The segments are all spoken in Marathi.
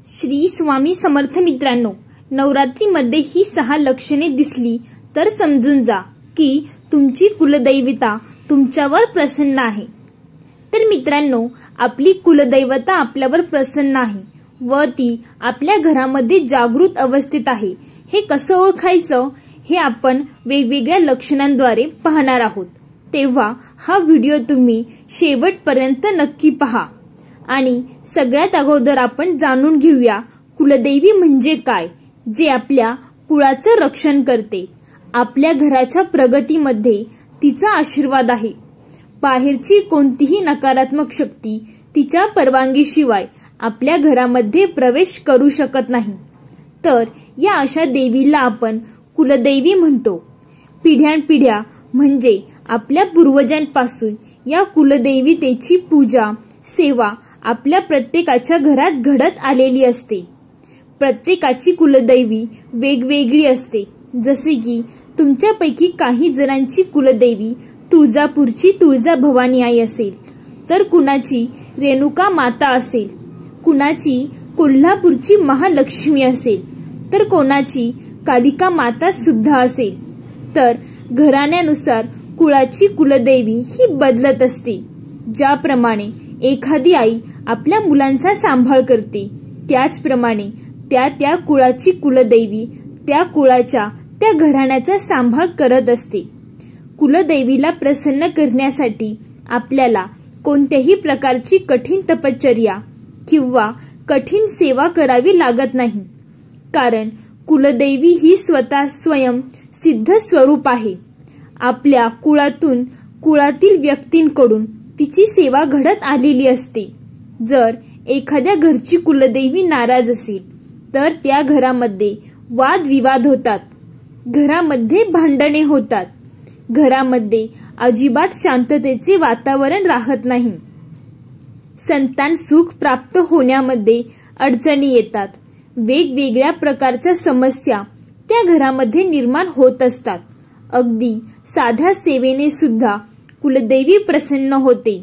श्री स्वामी समर्थ मित्रांनो, नवरात्रीमध्ये ही 6 लक्षणे दिसली तर समजून जा की तुमची कुलदैवता तुमच्यावर प्रसन्न आहे। तर मित्रांनो, आपली कुलदैवता आपल्यावर प्रसन्न आहे व ती आपल्या घरामध्ये जागृत अवस्थेत आहे। हे कसं ओळखायचं हे आपण वेगवेगळ्या लक्षणांद्वारे पाहणार आहोत। तेव्हा हा व्हिडिओ तुम्ही शेवटपर्यंत नक्की पहा। आणि सगळ्यात अगोदर आपण जाणून घेऊया कुलदेवी म्हणजे काय, जे आपल्या कुळाचं रक्षण करते। आपल्या घराच्या प्रगतीमध्ये तिचा आशीर्वाद आहे। बाहेरची कोणतीही नकारात्मक शक्ती तिच्या परवानगीशिवाय आपल्या घरामध्ये प्रवेश करू शकत नाही। तर या अशा देवीला आपण कुलदेवी म्हणतो। पिढ्यानपिढ्या म्हणजे आपल्या पूर्वजांपासून या कुलदेवतेची पूजा, सेवा आपल्या प्रत्येकाच्या घरात घडत आलेली असते। प्रत्येकाची कुलदेवी वेगवेगळी असते। जसे की तुमच्यापैकी काही जणांची कुलदेवी तुळजापूरची तुळजाभवानी आई असेल, तर कुणाची रेणुका माता असेल, कुणाची कोल्हापूरची महालक्ष्मी असेल, तर कोणाची कालिका माता सुद्धा असेल। तर घराण्यानुसार कुळाची कुलदेवी ही बदलत असते। ज्याप्रमाणे एखादी आई आपल्या मुलांचा सांभाळ करते, त्याचप्रमाणे त्या कुळाची कुलदेवी त्या कुळाच्या त्या घराण्याचा सांभाळ करत असते। कुलदेवीला प्रसन्न करण्यासाठी आपल्याला कोणत्याही प्रकारची कठीण तपश्चर्या किंवा कठीण सेवा करावी लागत नाही, कारण कुलदेवी ही स्वतः स्वयं सिद्ध स्वरूप आहे। आपल्या कुळातील व्यक्तींकडून तिची सेवा घडत आलेली असते। जर एखाद्या घरची कुलदेवी नाराज असेल तर त्या घरामध्ये वादविवाद होतात, घरामध्ये भांडणे होतात, घरामध्ये अजिबात शांततेचे वातावरण राहत नाही। संतान सुख प्राप्त होण्यामध्ये अडचणी येतात। वेगवेगळ्या प्रकारच्या समस्या त्या घरामध्ये निर्माण होत असतात। अगदी साध्या सेवेने सुद्धा कुलदेवी प्रसन्न होते।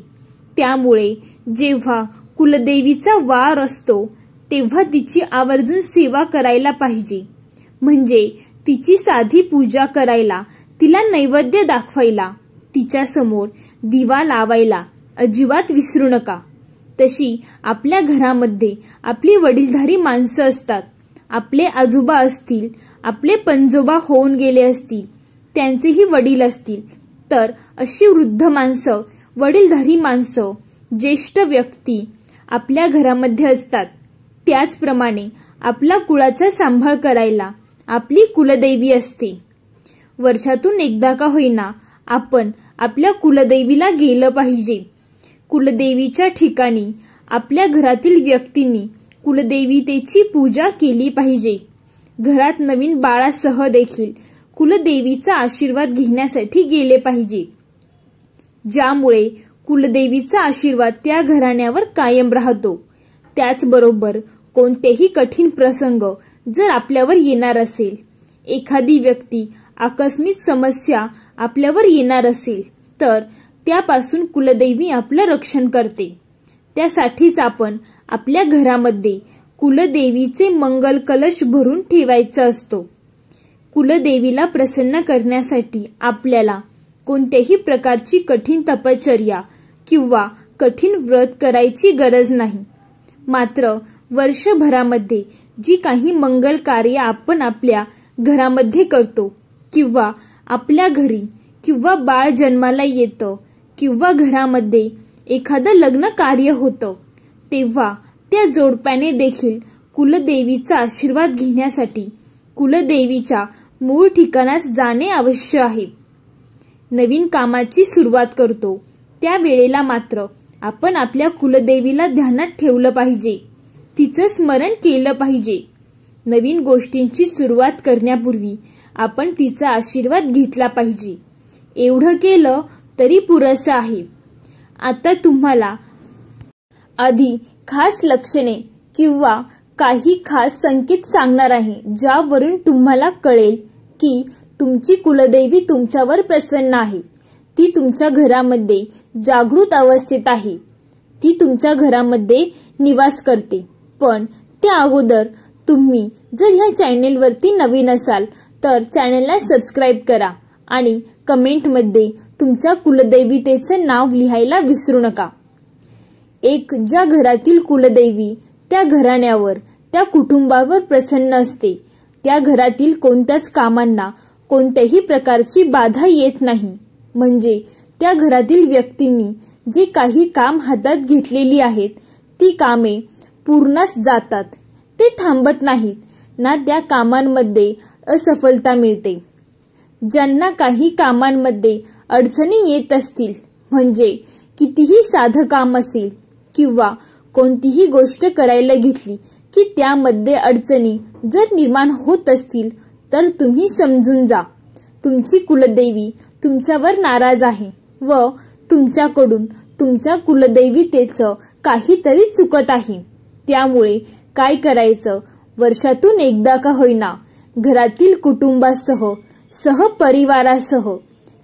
त्यामुळे जेव्हा कुलदेवीचा वार असतो तेव्हा तिची आवर्जून सेवा करायला पाहिजे। म्हणजे तिची साधी पूजा करायला, तिला नैवेद्य दाखवायला, तिच्या समोर दिवा लावायला अजिबात विसरू नका। तशी आपल्या घरामध्ये आपली वडीलधारी माणसं असतात। आपले आजोबा असतील, आपले पंजोबा होऊन गेले असतील, त्यांचेही वडील असतील, तर अशी वृद्ध माणसं, वडीलधारी माणसं, ज्येष्ठ व्यक्ती आपल्या घरामध्ये असतात। त्याचप्रमाणे आपला कुळाचा सांभाळ करायला आपली कुलदेवी असते। वर्षातून एकदा का होईना आपण आपल्या कुलदेवीला गेलं पाहिजे। कुलदेवीच्या ठिकाणी आपल्या घरातील व्यक्तींनी कुलदेवतेची पूजा केली पाहिजे। घरात नवीन बाळासह देखील कुलदेवीचा आशीर्वाद घेण्यासाठी गेले पाहिजे, ज्यामुळे कुलदेवीचा आशीर्वाद त्या घराण्यावर कायम राहतो। त्याचबरोबर कोणतेही कठीण प्रसंग जर आपल्यावर येणार असेल, एखादी व्यक्ती आकस्मिक समस्या आपल्यावर येणार असेल, तर त्यापासून कुलदेवी आपलं रक्षण करते। त्यासाठीच आपण आपल्या घरामध्ये कुलदेवीचे मंगल कलश भरून ठेवायचा असतो। कुलदेवीला प्रसन्न करण्यासाठी आपल्याला कोणत्याही प्रकारची कठीण तपश्चर्या किंवा कठीण व्रत करायची गरज नाही। मात्र वर्षभरामध्ये जी काही मंगल कार्य आपण आपल्या घरामध्ये करतो, किंवा आपल्या घरी किंवा बाळ जन्माला येतं, किंवा घरामध्ये एखादं लग्न कार्य होतं, तेव्हा त्या जोडप्याने देखील कुलदेवीचा आशीर्वाद घेण्यासाठी कुलदेवीच्या मूळ ठिकाणास जाणे आवश्यक आहे। नवीन कामाची सुरुवात करतो त्या वेळेला मात्र आपण आपल्या कुलदेवीला ध्यानात ठेवलं पाहिजे, तिचं स्मरण केलं पाहिजे। नवीन गोष्टींची सुरुवात करण्यापूर्वी आपण तिचा आशीर्वाद घेतला पाहिजे। एवढं केलं तरी पुरेसं आहे। आता तुम्हाला आधी खास लक्षणे किंवा काही खास संकेत सांगणार आहे, ज्यावरून तुम्हाला कळेल की तुमची कुलदेवी तुमच्यावर प्रसन्न आहे। ती तुमच्या घरामध्ये जागृत अवस्थेत आहे, ती तुमच्या घरामध्ये निवास करते। पण त्या अगोदर तुम्ही जर ह्या चॅनेलवरती नवीन असाल तर चॅनेलला सबस्क्राईब करा आणि कमेंटमध्ये तुमच्या कुलदैवितेचं नाव लिहायला विसरू नका. एक ज्या घरातील कुलदैवी त्या घराण्यावर त्या कुटुंबावर प्रसन्न असते त्या घरातील कोणत्याच कामांना कोणत्याही प्रकारची बाधा येत नाही. म्हणजे त्या घरातील व्यक्तींनी जे काही काम हातात घेतलेली आहेत ती कामे पूर्णच जातात. ते थांबत नाहीत ना त्या कामांमध्ये असफलता मिळते. ज्यांना काही कामांमध्ये अडचणी येत असतील म्हणजे कितीही साधं काम असेल किंवा कोणतीही गोष्ट करायला घेतली की त्यामध्ये अडचणी जर निर्माण होत असतील तर तुम्ही समजून जा तुमची कुलदेवी तुमच्यावर नाराज आहे व तुमच्याकडून तुमच्या कुलदैवितेचं काहीतरी चुकत आहे. त्यामुळे काय करायचं, वर्षातून एकदा का होईना घरातील कुटुंबासह सहपरिवारासह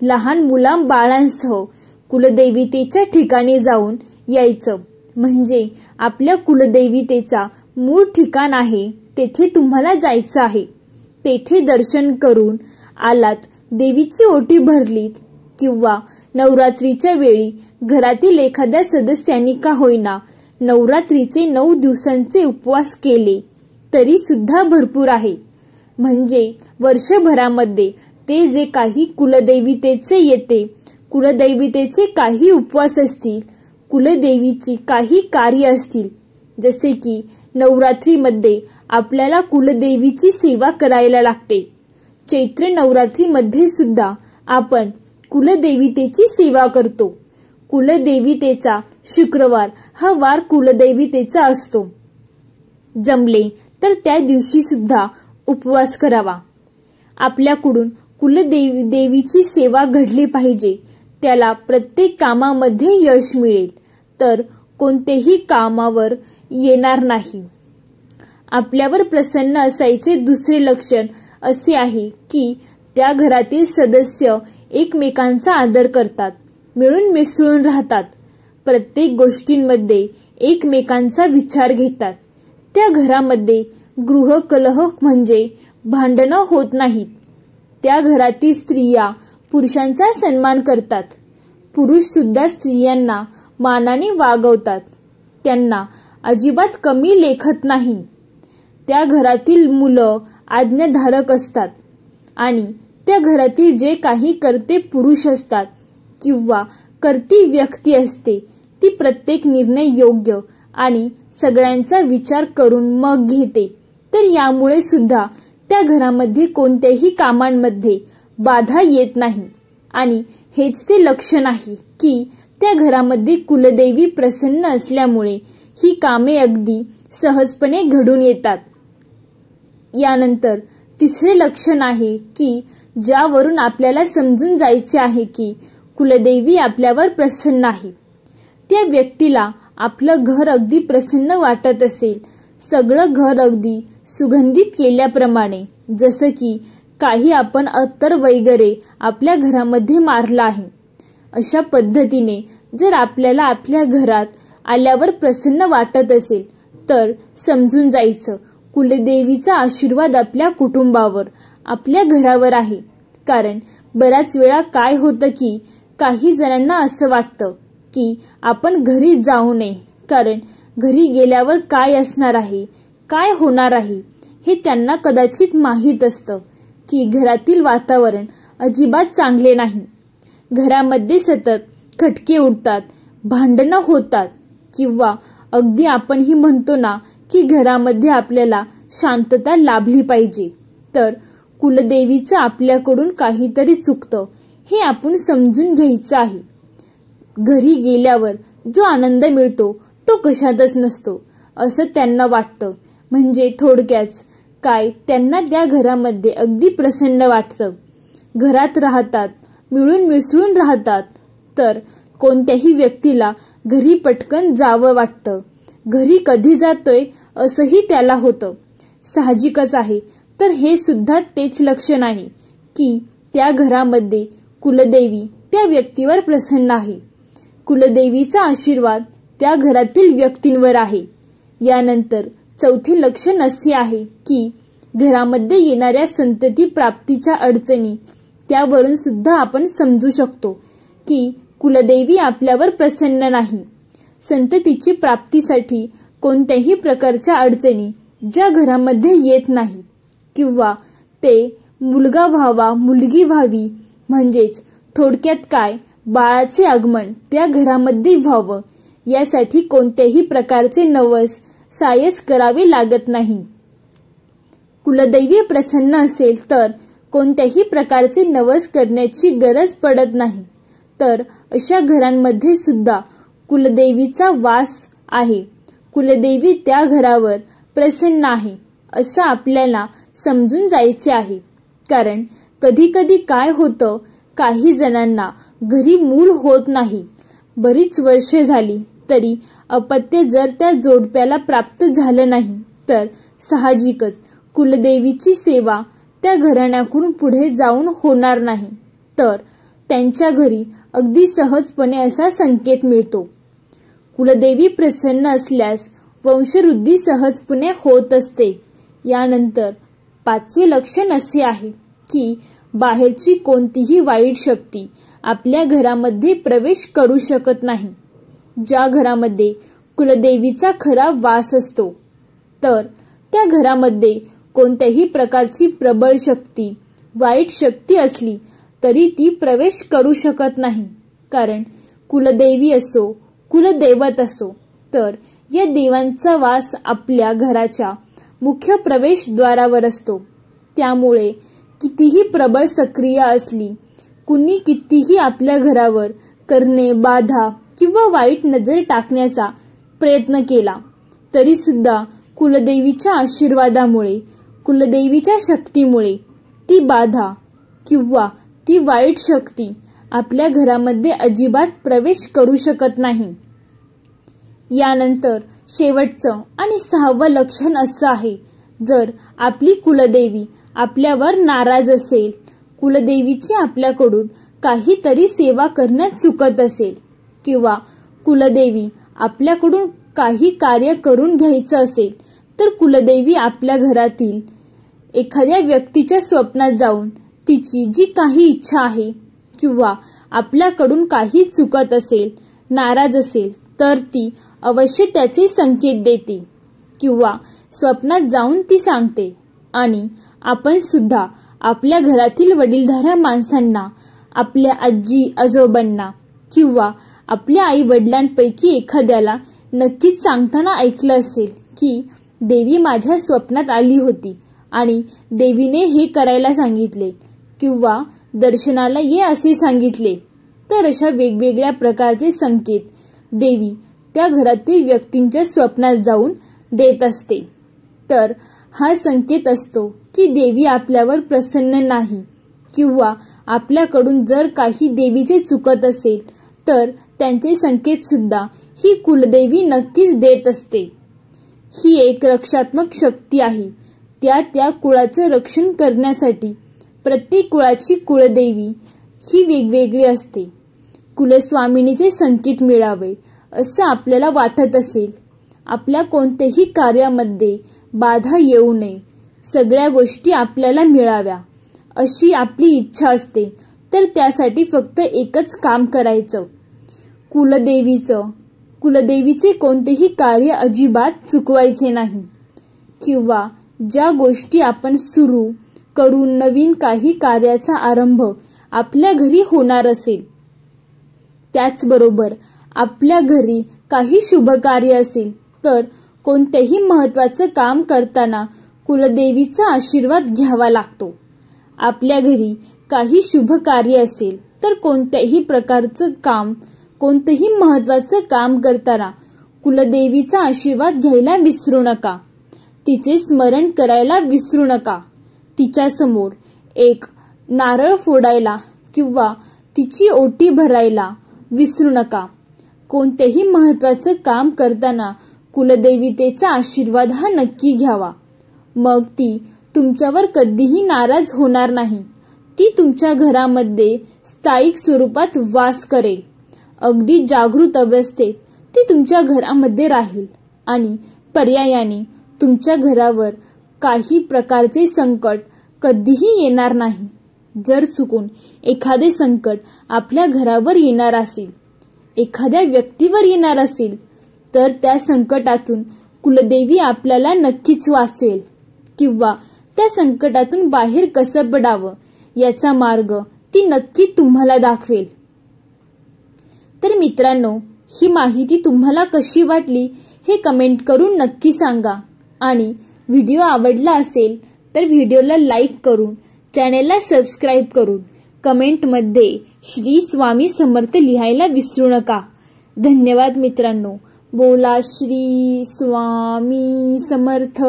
लहान मुलां बाळांसह कुलदैवितेच्या ठिकाणी जाऊन यायचं. म्हणजे आपल्या कुलदैवितेचा मूळ ठिकाण आहे तेथे तुम्हाला जायचं आहे. तेथे दर्शन करून आलात, देवीची ओटी भरलीत किंवा नवरात्रीच्या वेळी घरातील एखाद्या सदस्यांनी का होईना नवरात्रीचे 9 दिवसांचे उपवास केले तरी सुद्धा भरपूर आहे. म्हणजे वर्षभरामध्ये ते जे काही कुलदैवितेचे येते, कुलदैवितेचे काही उपवास असतील, कुलदेवीची काही कार्य असतील, जसे की नवरात्रीमध्ये आपल्याला कुलदेवीची सेवा करायला लागते. चैत्र नवरात्रीमध्ये सुद्धा आपण कुलदेवितेची सेवा करतो. कुलदेवितेचा शुक्रवार हा वार कुलदेवितेचा असतो. जमले तर त्या दिवशी सुद्धा उपवास करावा. आपल्याकडून कुलदेवीची सेवा घडली पाहिजे. त्याला प्रत्येक कामामध्ये यश मिळेल तर कोणतेही कामावर येणार नाही. आपल्यावर प्रसन्न असायचे दुसरे लक्षण असे आहे की त्या घरातील सदस्य एकमेकांचा आदर करतात, मिळून मिसळून राहतात, प्रत्येक गोष्टींमध्ये एकमेकांचा विचार घेतात. त्या घरामध्ये गृहकलह म्हणजे भांडणं होत नाहीत. त्या घरातील स्त्रिया पुरुषांचा सन्मान करतात. पुरुष सुद्धा स्त्रियांना मानाने वागवतात. त्यांना अजिबात कमी लेखत नाही. त्या घरातील मुलं आज्ञाधारक असतात आणि त्या घरातील जे काही करते पुरुष असतात किंवा करती व्यक्ती असते ती प्रत्येक निर्णय योग्य आणि सगळ्यांचा विचार करून मग घेते. तर यामुळे सुद्धा त्या घरामध्ये कोणत्याही कामांमध्ये बाधा येत नाही. आणि हेच ते लक्षण आहे की त्या घरामध्ये कुलदेवी प्रसन्न असल्यामुळे ही कामे अगदी सहजपणे घडून येतात. यानंतर तिसरे लक्षण आहे की ज्यावरून आपल्याला समजून जायचे आहे की कुलदेवी आपल्यावर प्रसन्न आहे. त्या व्यक्तीला आपलं घर अगदी प्रसन्न वाटत असेल, सगळं घर अगदी सुगंधित केल्याप्रमाणे, जसं की काही आपण अत्तर वगैरे आपल्या घरामध्ये मारलं आहे. अशा पद्धतीने जर आपल्याला आपल्या घरात आल्यावर प्रसन्न वाटत असेल तर समजून जायचं कुलदेवीचा आशीर्वाद आपल्या कुटुंबावर, आपल्या घरावर आहे. कारण बऱ्याच वेळा काय होतं की काही जणांना असं वाटतं की आपण घरी जाऊ नये, कारण घरी गेल्यावर काय असणार आहे, काय होणार आहे हे त्यांना कदाचित माहीत असतं की घरातील वातावरण अजिबात चांगले नाही. घरामध्ये सतत खटके उडतात, भांडणं होतात किंवा अगदी आपणही म्हणतो ना की घरामध्ये आपल्याला शांतता लाभली पाहिजे. तर कुलदेवीचं आपल्याकडून काहीतरी चुकतं हे आपण समजून घ्यायचं आहे. घरी गेल्यावर जो आनंद मिळतो तो कशातच नसतो असं त्यांना वाटतं. म्हणजे थोडक्यात काय, त्यांना त्या घरामध्ये अगदी प्रसन्न वाटतं. घरात राहतात, मिळून मिसळून राहतात. तर कोणत्याही व्यक्तीला घरी पटकन जावं वाटतं. घरी कधी जातोय असंही त्याला होतं. साहजिकच आहे. तर हे सुद्धा तेच लक्षण आहे की त्या घरामध्ये कुलदेवी त्या व्यक्तीवर प्रसन्न आहे. कुलदेवीचा आशीर्वाद त्या घरातील व्यक्तींवर आहे. यानंतर चौथे लक्षण असे आहे की घरामध्ये येणाऱ्या संतती प्राप्तीच्या अडचणी त्यावरून सुद्धा आपण समजू शकतो की कुलदेवी आपल्यावर प्रसन्न नाही. संततीची प्राप्तीसाठी कोणत्याही प्रकारच्या अडचणी ज्या घरामध्ये येत नाही किंवा ते मुलगा व्हावा मुलगी व्हावी म्हणजेच थोडक्यात काय बाळाचे आगमन त्या घरामध्ये व्हावं यासाठी कोणत्याही प्रकारचे नवस सायस करावे लागत नाही. कुलदैवी प्रसन्न असेल तर कोणत्याही प्रकारचे नवस करण्याची गरज पडत नाही. तर अशा घरांमध्ये सुद्धा कुलदेवीचा वास आहे. कुलदेवी त्या घरावर प्रसन्न आहे असं आपल्याला समजून जायचे आहे. कारण कधी कधी काय होतं, काही जणांना घरी मूल होत नाही, बरीच वर्षे झाली तरी अपत्य जर त्या जोडप्याला प्राप्त झालं नाही तर साहजिकच कुलदेवीची सेवा त्या घराण्याकडून पुढे जाऊन होणार नाही. तर त्यांच्या घरी अगदी सहजपणे असा संकेत मिळतो. कुलदेवी प्रसन्न असल्यास वंशवृद्धी सहजपणे होत असते. यानंतर पाचवे लक्षण असे आहे की बाहेरची कोणतीही वाईट शक्ती आपल्या घरामध्ये प्रवेश करू शकत नाही. ज्या घरामध्ये कुलदेवीचा खरा वास असतो तर त्या घरामध्ये कोणत्याही प्रकारची प्रबळ शक्ती वाईट शक्ती असली तरी ती प्रवेश करू शकत नाही. कारण कुलदेवी असो कुलदैवत असो तर या देवांचा वास आपल्या घराच्या मुख्य प्रवेशद्वारावर असतो. त्यामुळे कितीही प्रबळ सक्रिय असली, कुणी कितीही आपल्या घरावर करणे बाधा किंवा वाईट नजर टाकण्याचा प्रयत्न केला तरी सुद्धा कुलदेवीच्या आशीर्वादामुळे कुलदेवीच्या शक्तीमुळे ती बाधा किंवा ती वाईट शक्ती आपल्या घरामध्ये अजिबात प्रवेश करू शकत नाही. यानंतर शेवटचं आणि सहावं लक्षण असं आहे, जर आपली कुलदेवी आपल्यावर नाराज असेल, कुलदेवीची आपल्याकडून काहीतरी सेवा करण्यात चुकत असेल किंवा कुलदेवी आपल्याकडून काही कार्य करून घ्यायचं असेल तर कुलदेवी आपल्या घरातील एखाद्या व्यक्तीच्या स्वप्नात जाऊन तिची जी काही इच्छा आहे किंवा आपल्याकडून काही चुकत असेल, नाराज असेल तर ती अवश्य त्याचे संकेत देते किंवा स्वप्नात जाऊन ती सांगते. आणि आपण सुद्धा आपल्या घरातील वडीलधाऱ्या माणसांना, आपल्या आजी आजोबांना किंवा आपल्या आई वडिलांपैकी एखाद्याला नक्कीच सांगताना ऐकलं असेल की देवी माझ्या स्वप्नात आली होती आणि देवीने हे करायला सांगितले किंवा दर्शनाला ये असे सांगितले. तर अशा वेगवेगळ्या प्रकारचे संकेत देवी त्या घरातील व्यक्तींच्या स्वप्नात जाऊन देत असते. तर हा संकेत असतो की देवी आपल्यावर प्रसन्न नाही किंवा आपल्याकडून जर काही देवीचे चुकत असेल तर त्यांचे संकेत सुद्धा ही कुलदेवी नक्कीच देत असते. ही एक रक्षात्मक शक्ती आहे. त्या कुळाचं रक्षण करण्यासाठी प्रत्येक कुळाची कुलदेवी ही वेगवेगळी असते. कुलस्वामिनीचे संकेत मिळावे असं आपल्याला वाटत असेल, आपल्या कोणत्याही कार्यामध्ये बाधा येऊ नये, सगळ्या गोष्टी आपल्याला मिळाव्या अशी आपली इच्छा असते तर त्यासाठी फक्त एकच काम करायचं, कुलदेवीचे कोणतेही कार्य अजिबात चुकवायचे नाही किंवा ज्या गोष्टी आपण सुरू करून नवीन काही कार्याचा आरंभ आपल्या घरी होणार असेल, त्याचबरोबर आपल्या घरी काही शुभ कार्य असेल तर कोणतेही महत्त्वाचं काम करताना कुलदेवीचा आशीर्वाद घ्यावा लागतो. आपल्या घरी काही शुभ कार्य असेल तर कोणत्याही प्रकारचं काम, कोणतेही महत्त्वाचं काम करताना कुलदेवीचा आशीर्वाद घ्यायला विसरू नका. तिचे स्मरण करायला विसरू नका. तिच्या समोर एक नारळ फोडायला किंवा तिची ओटी भरायला विसरू नका. कोणतेही महत्त्वाचं काम करताना कुलदेवतेचा आशीर्वाद हा नक्की घ्यावा. मग ती तुमच्यावर कधीही नाराज होणार नाही. ती तुमच्या घरामध्ये स्थायिक स्वरूपात वास करेल. अगदी जागृत अवस्थेत ती तुमच्या घरामध्ये राहील आणि पर्यायाने तुमच्या घरावर काही प्रकारचे संकट कधीही येणार नाही. जर चुकून एखादे संकट आपल्या घरावर येणार असेल, एखाद्या व्यक्तीवर येणार असेल, तर त्या संकटातून कुलदेवी आपल्याला नक्कीच वाचवेल किंवा त्या संकटातून बाहेर कसं पडावं याचा मार्ग ती नक्की तुम्हाला दाखवेल. तर मित्रांनो, ही माहिती तुम्हाला कशी वाटली हे कमेंट करून नक्की सांगा. आणि व्हिडिओ आवडला असेल तर व्हिडिओला लाईक करून, चॅनेलला सबस्क्राईब करून, कमेंटमध्ये श्री स्वामी समर्थ लिहायला विसरू नका. धन्यवाद मित्रांनो. बोला श्री स्वामी समर्थ.